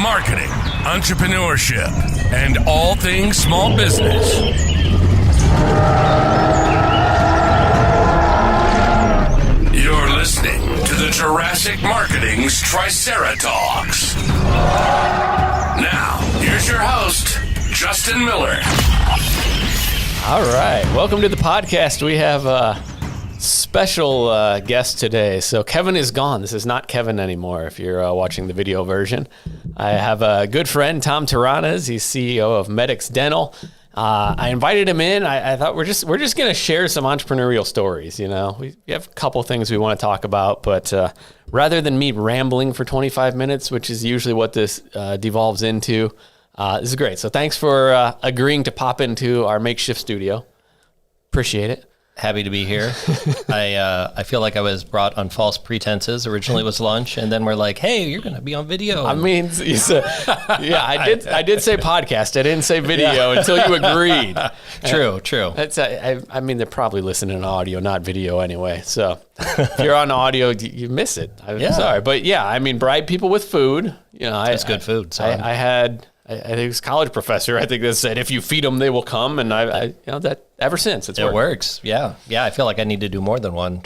marketing, entrepreneurship, and all things small business. You're listening to the Jurassic Marketing's Triceratops. Now, here's your host, Justin Miller. All right. Welcome to the podcast. We have a special guest today. So Kevin is gone. This is not Kevin anymore if you're watching the video version. I have a good friend, Tom Terronez. He's CEO of Medix Dental. I invited him in. I thought we're just going to share some entrepreneurial stories. You know, we have a couple things we want to talk about, but rather than me rambling for 25 minutes, which is usually what this devolves into, this is great. So thanks for agreeing to pop into our makeshift studio. Appreciate it. Happy to be here. I feel like I was brought on false pretenses. Originally it was lunch, and then we're like, "Hey, you're going to be on video." I mean, you said, yeah, I did say podcast. I didn't say video until you agreed. True. That's I mean, they're probably listening to audio, not video anyway. So if you're on audio, you miss it. I'm sorry, but yeah, I mean, bribe people with food. You know, it's good food. So I think it was a college professor, I think, that said, if you feed them, they will come. And I you know, that ever since it works. Yeah. I feel like I need to do more than one.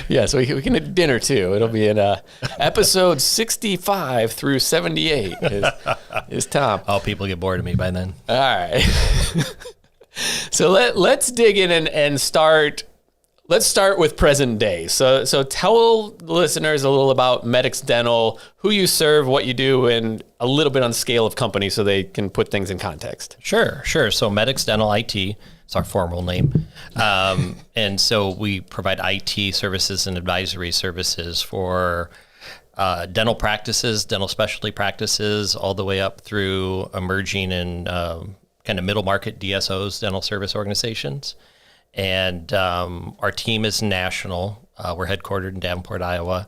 Yeah. So we can do dinner too. It'll be in episode 65 through 78 is Tom. Oh, people get bored of me by then. All right. So let's dig in and start. Let's start with present day. So tell the listeners a little about Medix Dental, who you serve, what you do, and a little bit on scale of company so they can put things in context. Sure. So Medix Dental IT, it's our formal name. And so we provide IT services and advisory services for dental practices, dental specialty practices, all the way up through emerging and kind of middle market DSOs, dental service organizations. And our team is national. We're headquartered in Davenport, Iowa.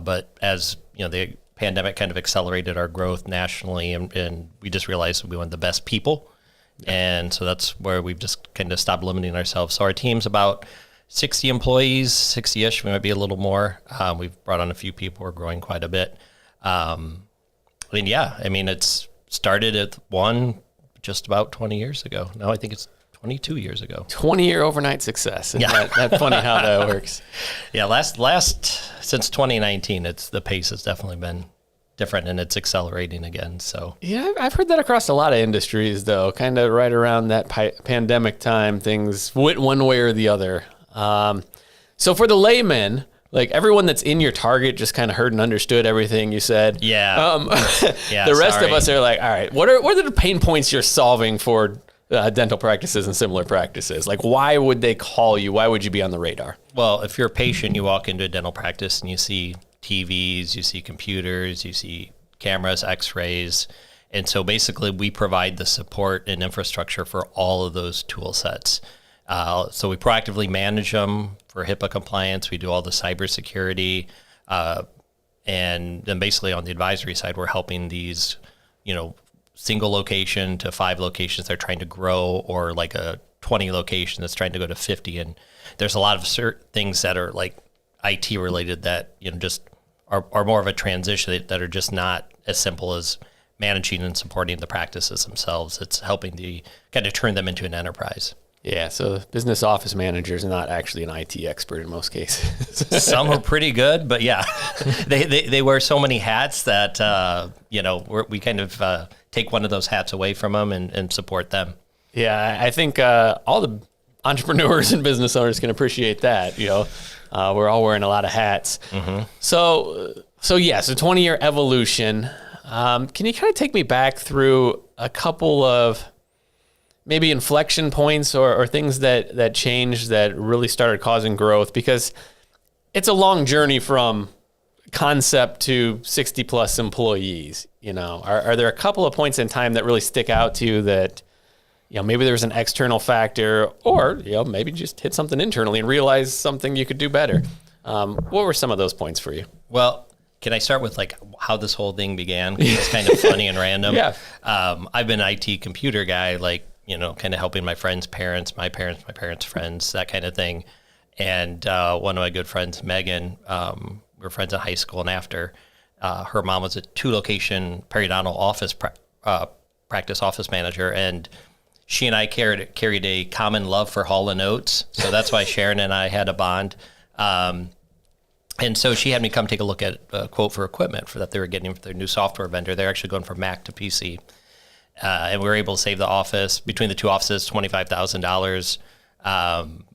But as you know, the pandemic kind of accelerated our growth nationally, and we just realized we wanted the best people. And so that's where we've just kind of stopped limiting ourselves. So our team's about 60 employees, 60-ish. We might be a little more. We've brought on a few people. We're growing quite a bit. It's started at one just about 20 years ago. Now I think it's 22 years ago. 20-year overnight success. Isn't that funny how that works? Yeah, last since 2019, the pace has definitely been different, and it's accelerating again. So yeah, I've heard that across a lot of industries, though. Kind of right around that pandemic time, things went one way or the other. So for the layman, like everyone that's in your target just kind of heard and understood everything you said. Yeah. The rest of us are like, all right, what are the pain points you're solving for dental practices and similar practices? Like, why would they call you? Why would you be on the radar? Well, if you're a patient, you walk into a dental practice and you see TVs, you see computers, you see cameras, x-rays. And so basically we provide the support and infrastructure for all of those tool sets. So we proactively manage them for HIPAA compliance. We do all the cybersecurity. And then basically on the advisory side, we're helping these, single location to 5 locations they're trying to grow, or like a 20 location that's trying to go to 50. And there's a lot of certain things that are like IT related that, just are more of a transition that are just not as simple as managing and supporting the practices themselves. It's helping to kind of turn them into an enterprise. Yeah, so business office managers are not actually an IT expert in most cases. Some are pretty good, but yeah, they wear so many hats that, we kind of take one of those hats away from them and support them. Yeah, I think all the entrepreneurs and business owners can appreciate that. We're all wearing a lot of hats. Mm-hmm. So 20-year evolution. Can you kind of take me back through a couple of maybe inflection points or things that changed that really started causing growth? Because it's a long journey from concept to 60 plus employees. Are there a couple of points in time that really stick out to you that, maybe there was an external factor, or, maybe just hit something internally and realize something you could do better? What were some of those points for you? Well, can I start with like how this whole thing began? 'Cause it's kind of funny and random. Yeah. I've been an IT computer guy, kind of helping my friends' parents, my parents' friends, that kind of thing. And one of my good friends, Megan, we were friends in high school and after, her mom was a 2-location periodontal practice office manager, and she and I carried a common love for Hall & Oates. So that's why Sharon and I had a bond. And so she had me come take a look at a quote for equipment that they were getting for their new software vendor. They're actually going from Mac to PC. And we were able to save the office, between the two offices, $25,000.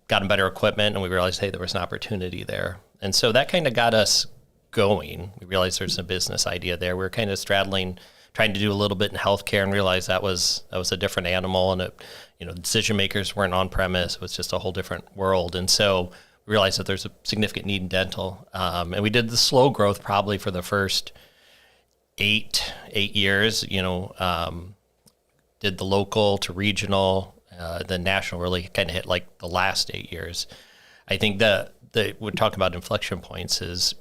Got them better equipment, and we realized, hey, there was an opportunity there. And so that kind of got us going. We realized there's a business idea there. We were kind of straddling, trying to do a little bit in healthcare, and realized that was a different animal, and decision makers weren't on premise. It was just a whole different world. And so we realized that there's a significant need in dental. And we did the slow growth probably for the first eight years, did the local to regional, then national really kind of hit like the last 8 years. I think we're talking about inflection points is,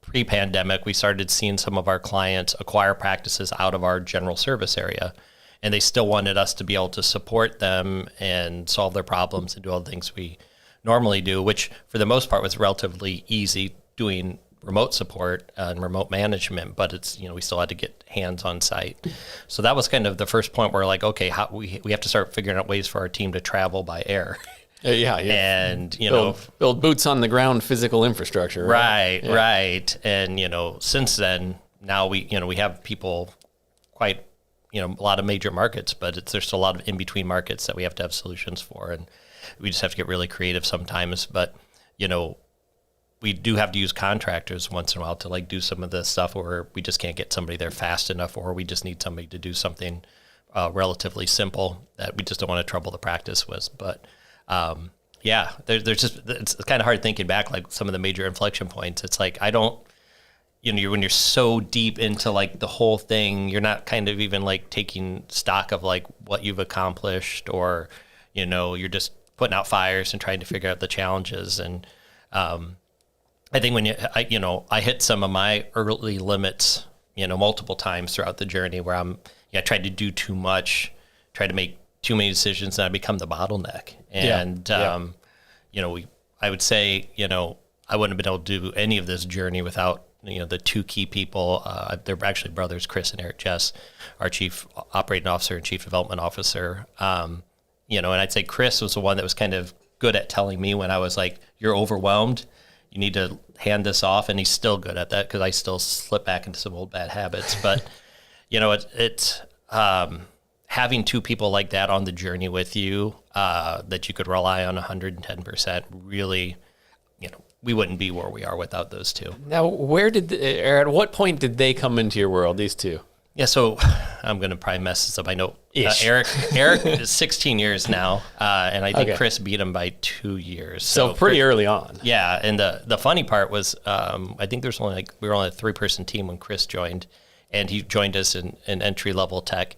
pre-pandemic, we started seeing some of our clients acquire practices out of our general service area, and they still wanted us to be able to support them and solve their problems and do all the things we normally do, which for the most part was relatively easy doing remote support and remote management, but it's, we still had to get hands on site. So that was kind of the first point where we're like, okay, we have to start figuring out ways for our team to travel by air. Yeah. And, build boots on the ground physical infrastructure. Right. And, since then, now we have people quite, a lot of major markets, but there's still a lot of in-between markets that we have to have solutions for. And we just have to get really creative sometimes. But, we do have to use contractors once in a while to do some of the stuff where we just can't get somebody there fast enough, or we just need somebody to do something relatively simple that we just don't want to trouble the practice with. But there's just, it's kind of hard thinking back, like some of the major inflection points. It's like, I don't, when you're so deep into the whole thing, you're not kind of even taking stock of what you've accomplished, or, you're just putting out fires and trying to figure out the challenges. And, I think when I hit some of my early limits, multiple times throughout the journey where I tried to do too much, tried to make too many decisions, and I become the bottleneck. And, I would say, I wouldn't have been able to do any of this journey without, the two key people. They're actually brothers, Chris and Eric Jess, our chief operating officer and chief development officer. And I'd say Chris was the one that was kind of good at telling me when I was like, you're overwhelmed, you need to hand this off. And he's still good at that because I still slip back into some old bad habits. But, it's having two people like that on the journey with you that you could rely on 110% really, we wouldn't be where we are without those two. Now, at what point did they come into your world, these two? Yeah, so I'm going to probably mess this up. I know Eric is 16 years now, and I think Chris beat him by 2 years. So pretty early on. Yeah, and the funny part was I think there's only we were only a 3-person team when Chris joined, and he joined us in entry-level tech.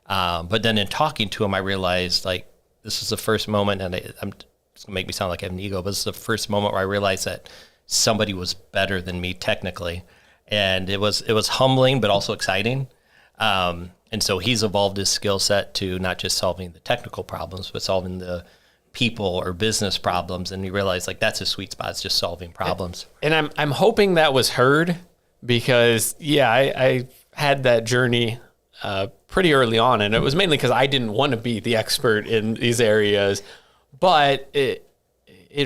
But then in talking to him, I realized this is the first moment, and it's going to make me sound like I have an ego, but this is the first moment where I realized that somebody was better than me technically. And it was humbling, but also exciting. And so he's evolved his skill set to not just solving the technical problems, but solving the people or business problems. And he realized that's his sweet spot, is just solving problems. And I'm hoping that was heard because, I had that journey pretty early on. And it was mainly because I didn't want to be the expert in these areas. But it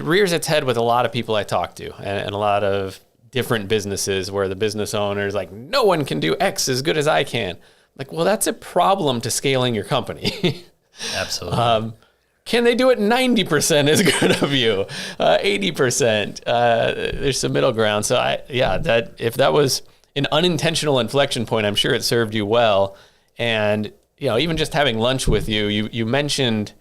rears its head with a lot of people I talk to and a lot of different businesses where the business owner is like, no one can do X as good as I can. Well, that's a problem to scaling your company. Absolutely. Can they do it 90% as good of you? 80%? There's some middle ground. So if that was an unintentional inflection point, I'm sure it served you well. And, even just having lunch with you mentioned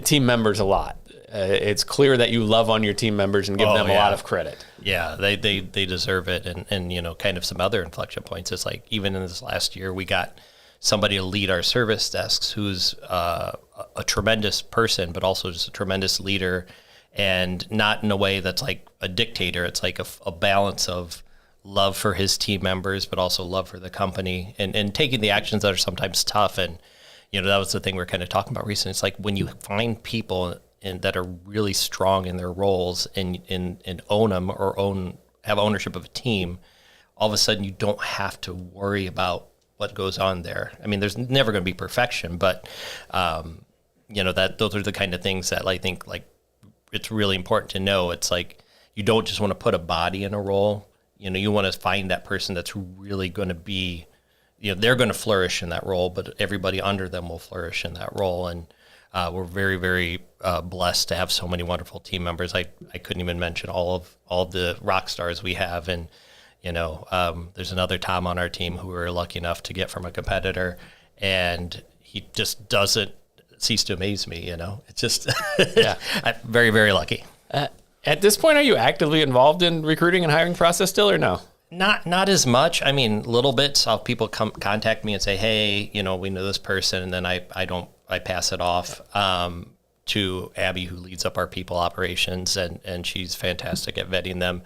team members a lot. It's clear that you love on your team members and give them a lot of credit. Yeah, they deserve it. And kind of some other inflection points. It's even in this last year, we got somebody to lead our service desks who's a tremendous person, but also just a tremendous leader, and not in a way that's like a dictator. It's a balance of love for his team members, but also love for the company, and taking the actions that are sometimes tough. And, that was the thing we were kind of talking about recently. It's when you find people that are really strong in their roles and own them or have ownership of a team, all of a sudden you don't have to worry about what goes on there. I mean, there's never going to be perfection, but those are the kind of things that I think like it's really important to know. It's like you don't just want to put a body in a role. You want to find that person that's really going to be, they're going to flourish in that role, but everybody under them will flourish in that role. And we're very, very blessed to have so many wonderful team members. I couldn't even mention all of the rock stars we have. And, there's another Tom on our team who we were lucky enough to get from a competitor, and he just doesn't cease to amaze me. It's just, I'm very, very lucky. At this point, are you actively involved in recruiting and hiring process still, or no? Not as much. I mean, little bits. I'll people contact me and say, hey, we know this person, and then I pass it off to Abby, who leads up our people operations, and she's fantastic at vetting them.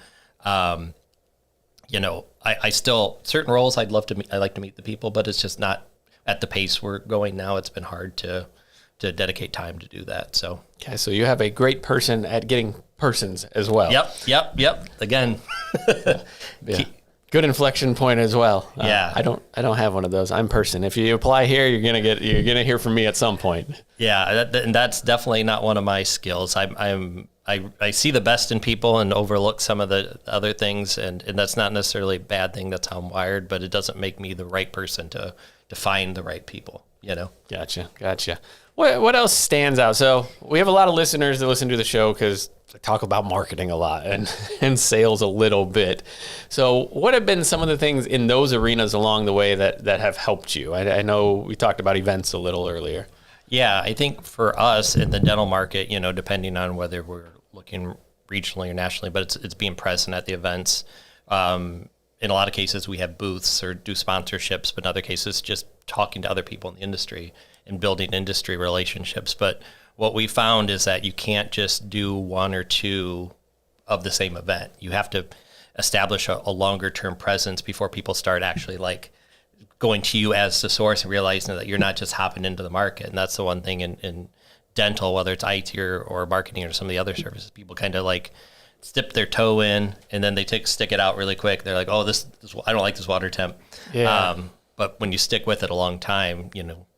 I still, certain roles I like to meet the people, but it's just not at the pace we're going now. It's been hard to dedicate time to do that. So okay, so you have a great person at getting persons as well. Yep. Again, yeah. Good inflection point as well. Yeah, I don't have one of those. I'm person. If you apply here, you're gonna hear from me at some point. Yeah, and that's definitely not one of my skills. I see the best in people and overlook some of the other things, and that's not necessarily a bad thing. That's how I'm wired, but it doesn't make me the right person to find the right people. Gotcha. What else stands out? So we have a lot of listeners that listen to the show because I talk about marketing a lot and sales a little bit. So what have been some of the things in those arenas along the way that have helped you? I know we talked about events a little earlier. Yeah, I think for us in the dental market, depending on whether we're looking regionally or nationally, but it's being present at the events. In a lot of cases, we have booths or do sponsorships, but in other cases, just talking to other people in the industry and building industry relationships. But what we found is that you can't just do one or two of the same event. You have to establish a longer term presence before people start actually like going to you as the source and realizing that you're not just hopping into the market. And that's the one thing in dental, whether it's IT or marketing or some of the other services, people kind of like dip their toe in and then they stick it out really quick. They're like, oh, this I don't like this water temp. Yeah. But when you stick with it a long time,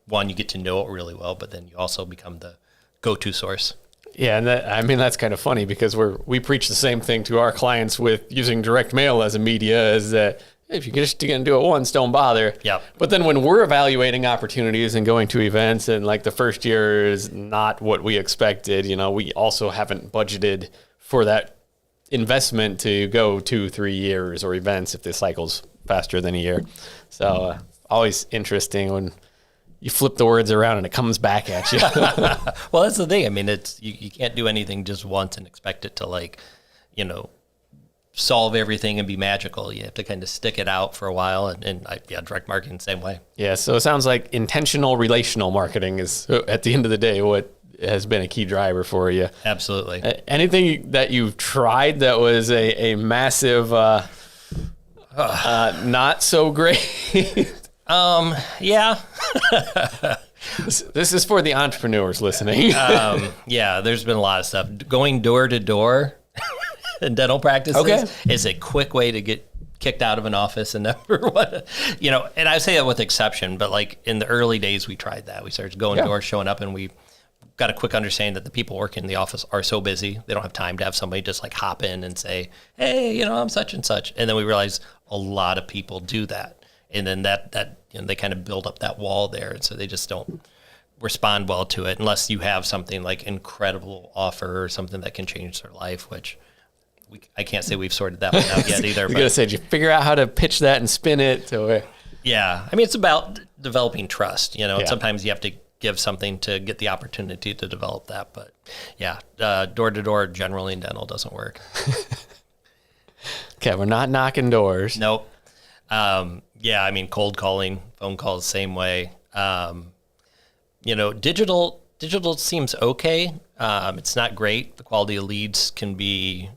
one, you get to know it really well, but then you also become the go-to source. Yeah, and that's kind of funny because we preach the same thing to our clients with using direct mail as a media, is that if you're just going to do it once, don't bother. Yep. But then when we're evaluating opportunities and going to events and like the first year is not what we expected, we also haven't budgeted for that investment to go 2-3 years or events if the cycle's faster than a year. So always interesting when you flip the words around and it comes back at you. Well, that's the thing. I mean, it's you can't do anything just once and expect it to solve everything and be magical. You have to kind of stick it out for a while, and direct marketing the same way. Yeah, so it sounds like intentional relational marketing is, at the end of the day, what has been a key driver for you. Absolutely. Anything that you've tried that was a massive, not so great? Yeah. This is for the entrepreneurs listening. Yeah, there's been a lot of stuff. Going door to door in dental practices is a quick way to get kicked out of an office and never want to, and I say that with exception, but like in the early days, we tried that. We started going door, showing up, and we got a quick understanding that the people working in the office are so busy, they don't have time to have somebody just like hop in and say, hey, I'm such and such. And then we realized a lot of people do that. And then that they kind of build up that wall there. And so they just don't respond well to it unless you have something like incredible offer or something that can change their life, which I can't say we've sorted that one out yet either. I was going to say, did you figure out how to pitch that and spin it? Yeah. I mean, it's about developing trust, and sometimes you have to give something to get the opportunity to develop that. But door to door generally in dental doesn't work. Okay, we're not knocking doors. Nope. I mean, cold calling, phone calls, same way. Digital seems okay. It's not great. The quality of leads can be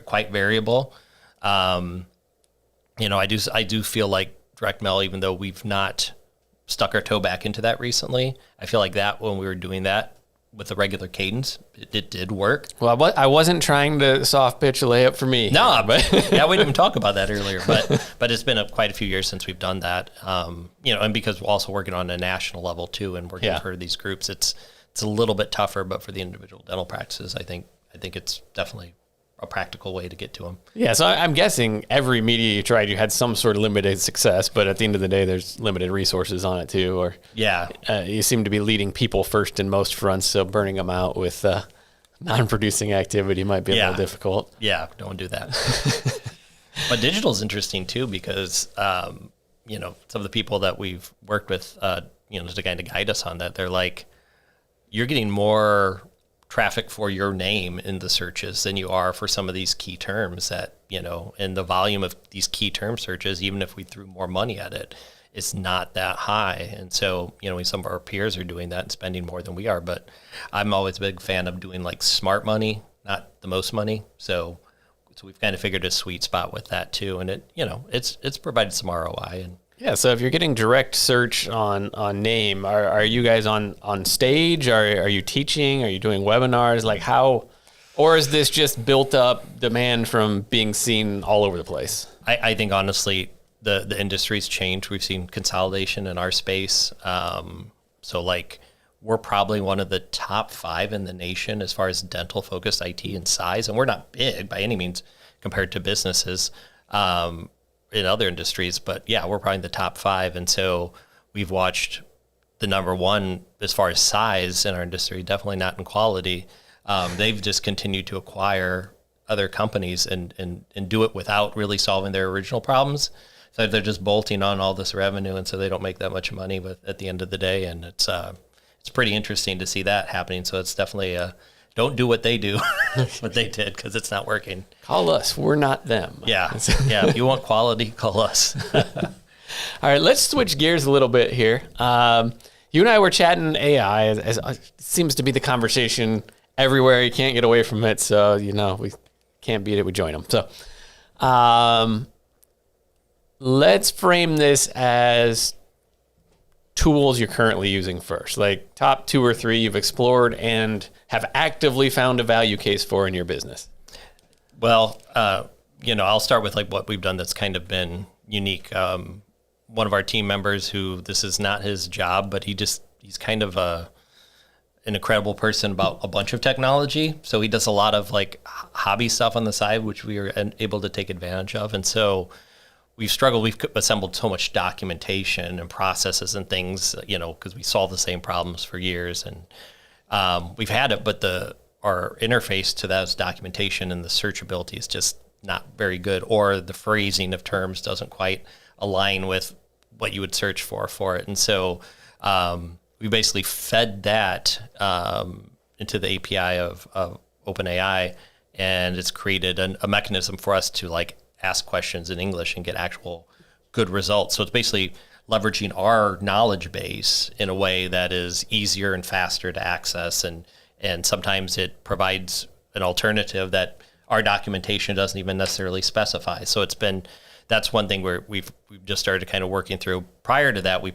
quite variable. I do feel like direct mail, even though we've not stuck our toe back into that recently, I feel like that when we were doing that with the regular cadence, it did work. Well, I wasn't trying to soft pitch a layup for me. No, but yeah, we didn't talk about that earlier, but it's been quite a few years since we've done that. And because we're also working on a national level too, and working for these groups, it's a little bit tougher. But for the individual dental practices, I think it's definitely a practical way to get to them. Yeah, so I'm guessing every media you tried, you had some sort of limited success, but at the end of the day, there's limited resources on it too. Or you seem to be leading people first in most fronts, so burning them out with non-producing activity might be a little difficult. Yeah, don't do that. But digital is interesting too because some of the people that we've worked with, to kind of guide us on that, they're like, you're getting more traffic for your name in the searches than you are for some of these key terms that, and the volume of these key term searches, even if we threw more money at it, it's not that high. And so, some of our peers are doing that and spending more than we are, but I'm always a big fan of doing like smart money, not the most money. So we've kind of figured a sweet spot with that too. And it's provided some ROI. And yeah, so if you're getting direct search on name, are you guys on stage? Are you teaching? Are you doing webinars? Like how, or is this just built up demand from being seen all over the place? I think honestly, the industry's changed. We've seen consolidation in our space. So like we're probably one of the top 5 in the nation as far as dental focused IT in size. And we're not big by any means compared to businesses. In other industries, but yeah, we're probably the top 5. And so we've watched the number one as far as size in our industry, definitely not in quality. They've just continued to acquire other companies and do it without really solving their original problems. So they're just bolting on all this revenue. And so they don't make that much money at the end of the day. And it's pretty interesting to see that happening. So it's definitely don't do what they do, what they did, because it's not working. Call us. We're not them. Yeah. If you want quality, call us. All right, let's switch gears a little bit here. You and I were chatting AI. As seems to be the conversation everywhere. You can't get away from it. So, we can't beat it. We join them. So let's frame this as tools you're currently using first, like top 2 or 3 you've explored and have actively found a value case for in your business. Well, I'll start with like what we've done that's kind of been unique. One of our team members who this is not his job, but he's kind of an incredible person about a bunch of technology. So he does a lot of like hobby stuff on the side, which we are able to take advantage of. And so we've struggled. We've assembled so much documentation and processes and things, because we solve the same problems for years. And we've had it, but our interface to those documentation and the searchability is just not very good, or the phrasing of terms doesn't quite align with what you would search for it. And so we basically fed that into the API of OpenAI, and it's created a mechanism for us to like ask questions in English and get actual good results. So it's basically leveraging our knowledge base in a way that is easier and faster to access. And sometimes it provides an alternative that our documentation doesn't even necessarily specify. So that's one thing where we've just started kind of working through. Prior to that, we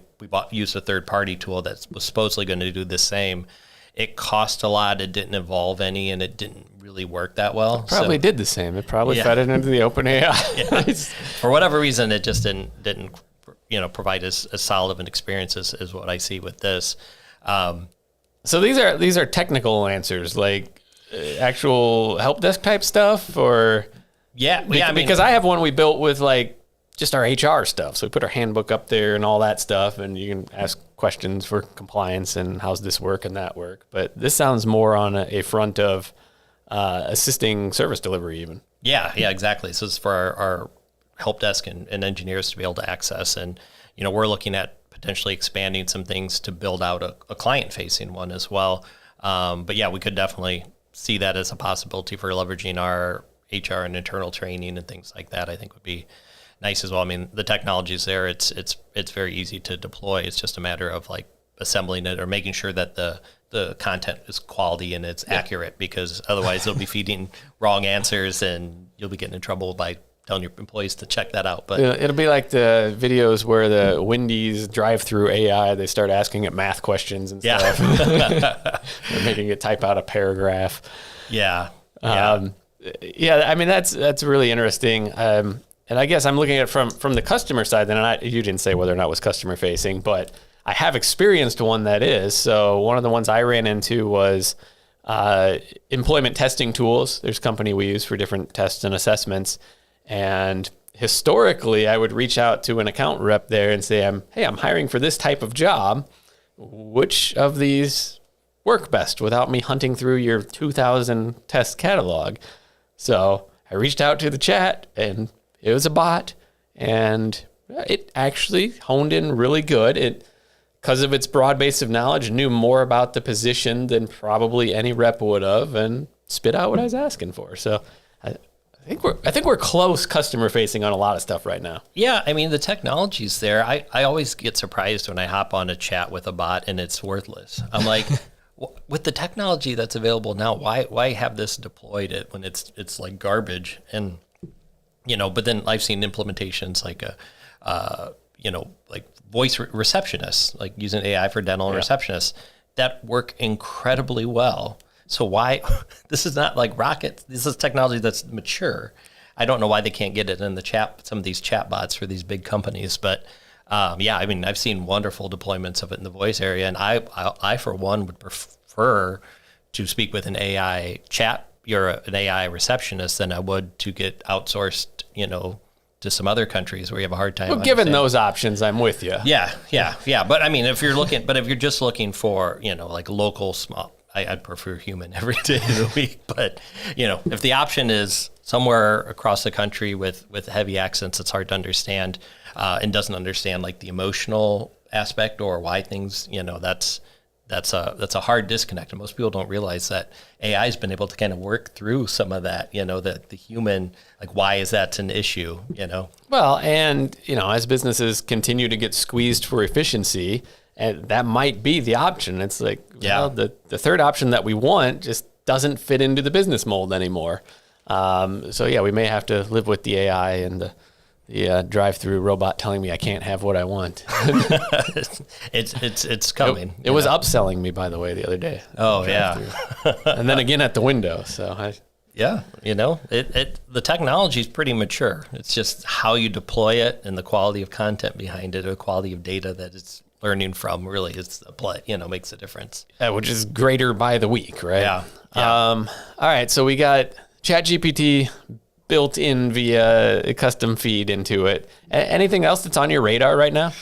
used a third-party tool that was supposedly going to do the same. It cost a lot. It didn't involve any, and it didn't really work that well. Probably did the same. It probably fed it into the OpenAI. Yeah. For whatever reason, it just didn't provide as solid of an experience as what I see with this. So these are technical answers, like actual help desk type stuff, or because I have one we built with like just our HR stuff. So we put our handbook up there and all that stuff, and you can ask questions for compliance and how's this work and that work. But this sounds more on a front of assisting service delivery even. Yeah, exactly. So it's for our help desk and engineers to be able to access. And, we're looking at potentially expanding some things to build out a client-facing one as well. But yeah, we could definitely see that as a possibility for leveraging our HR and internal training and things like that. I think would be nice as well. I mean, the technology is there. It's very easy to deploy. It's just a matter of like assembling it or making sure that the content is quality and it's accurate, because otherwise they'll be feeding wrong answers and you'll be getting in trouble by telling your employees to check that out. But it'll be like the videos where the Wendy's drive-through AI, they start asking it math questions and stuff. They're making it type out a paragraph. Yeah. Yeah, I mean, that's really interesting. And I guess I'm looking at it from the customer side, and you didn't say whether or not it was customer facing, but I have experienced one that is. So one of the ones I ran into was employment testing tools. There's a company we use for different tests and assessments. And historically, I would reach out to an account rep there and say, I'm hiring for this type of job. Which of these work best without me hunting through your 2,000 test catalog? So I reached out to the chat, and it was a bot, and it actually honed in really good. Because of its broad base of knowledge, knew more about the position than probably any rep would have, and spit out what I was asking for. So I think we're close customer facing on a lot of stuff right now. Yeah, I mean, the technology's there. I always get surprised when I hop on a chat with a bot and it's worthless. I'm like, with the technology that's available now, why have this deployed when it's like garbage? And but then I've seen implementations like like voice receptionists, like using AI for dental receptionists that work incredibly well. So why, this is not like rocket, this is technology that's mature. I don't know why they can't get it in the chat, some of these chat bots for these big companies. But I mean, I've seen wonderful deployments of it in the voice area. And I for one, would prefer to speak with an AI chat, an AI receptionist than I would to get outsourced, to some other countries where you have a hard time. Well, given those options, I'm with you. Yeah. But I mean, if you're just looking for, like local small, I'd prefer human every day of the week. But, if the option is somewhere across the country with heavy accents, it's hard to understand and doesn't understand like the emotional aspect or why things, that's a hard disconnect. And most people don't realize that AI has been able to kind of work through some of that, the human, like, why is that an issue, Well, and, as businesses continue to get squeezed for efficiency, and that might be the option. It's like, the third option that we want just doesn't fit into the business mold anymore. We may have to live with the AI and the drive-through robot telling me I can't have what I want. It's coming. It was upselling me, by the way, the other day. Oh yeah, and then again at the window. So the technology is pretty mature. It's just how you deploy it and the quality of content behind it, or the quality of data that it's learning from. Really, it's a play. Makes a difference. Which is greater by the week, right? Yeah. All right, so we got ChatGPT built in via a custom feed into it. Anything else that's on your radar right now?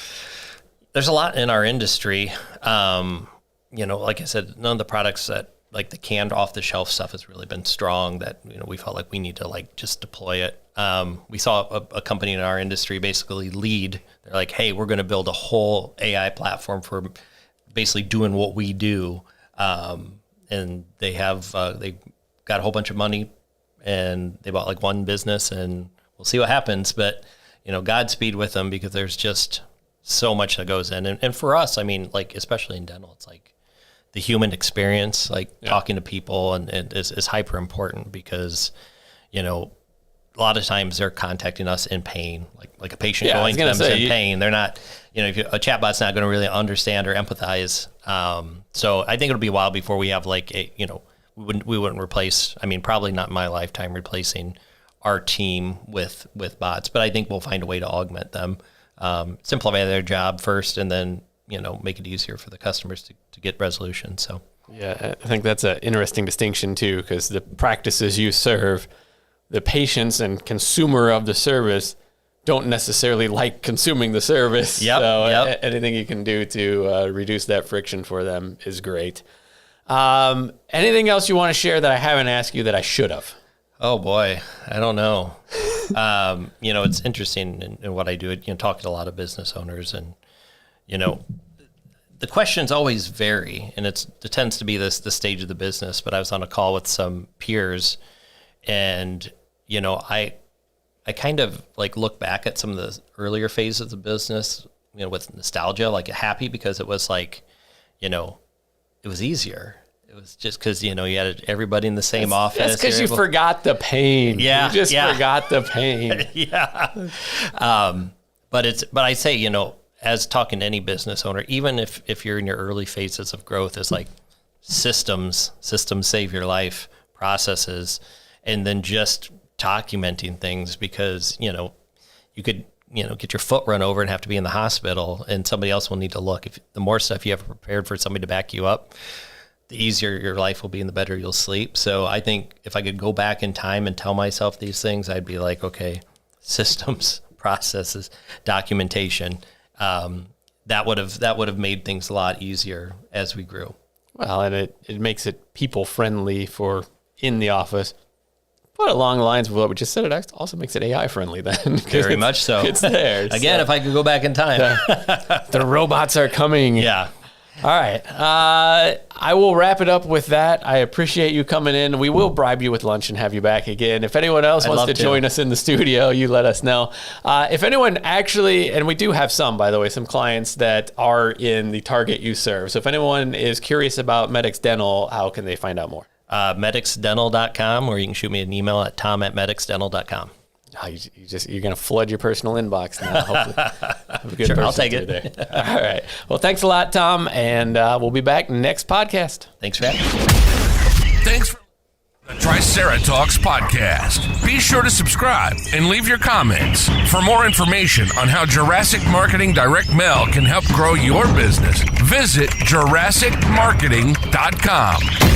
There's a lot in our industry. Like I said, none of the products that, like the canned off-the-shelf stuff, has really been strong. That we felt like we need to like just deploy it. We saw a company in our industry basically lead. They're like, hey, we're going to build a whole AI platform for basically doing what we do. And they got a whole bunch of money, and they bought like one business, and we'll see what happens. But, Godspeed with them, because there's just so much that goes in. And for us, I mean, like, especially in dental, it's like the human experience, like talking to people and is hyper important, because, a lot of times they're contacting us in pain, like a patient going to them is in pain. They're not, a chatbot's not going to really understand or empathize. So I think it'll be a while before we have like we wouldn't replace, I mean, probably not in my lifetime, replacing our team with bots, but I think we'll find a way to augment them, simplify their job first, and then, make it easier for the customers to get resolution. So, yeah, I think that's an interesting distinction too, because the practices you serve, the patients and consumer of the service don't necessarily like consuming the service. Anything you can do to reduce that friction for them is great. Anything else you want to share that I haven't asked you that I should have? Oh boy, I don't know. It's interesting in what I do. Talking to a lot of business owners, and the questions always vary, and it tends to be the stage of the business. But I was on a call with some peers, and I kind of like look back at some of the earlier phases of the business, with nostalgia, like happy, because it was like, it was easier. It was just because, you had everybody in the same office. That's because you forgot the pain. Yeah. You just forgot the pain. Yeah. But I say, as talking to any business owner, even if you're in your early phases of growth, it's like systems save your life, processes, and then just documenting things because, you could, get your foot run over and have to be in the hospital and somebody else will need to look. If the more stuff you have prepared for somebody to back you up, the easier your life will be and the better you'll sleep. So I think if I could go back in time and tell myself these things, I'd be like, okay, systems, processes, documentation, that would have made things a lot easier as we grew. Well, and it makes it people friendly for in the office. But along the lines of what we just said, it also makes it AI friendly then. Very much so. It's there. Again, if I could go back in time. The robots are coming. Yeah. All right. I will wrap it up with that. I appreciate you coming in. We will bribe you with lunch and have you back again. If anyone else wants to join us in the studio, you let us know. If anyone actually, and we do have some, by the way, some clients that are in the target you serve. So if anyone is curious about Medix Dental, how can they find out more? medixdental.com, or you can shoot me an email at tom@medixdental.com. Oh, you're going to flood your personal inbox now. Hopefully. Have a good Sure, I'll take it. There. All right. Well, thanks a lot, Tom, and we'll be back next podcast. Thanks for having me. Thanks for the Triceratops podcast. Be sure to subscribe and leave your comments. For more information on how Jurassic Marketing Direct Mail can help grow your business, visit JurassicMarketing.com.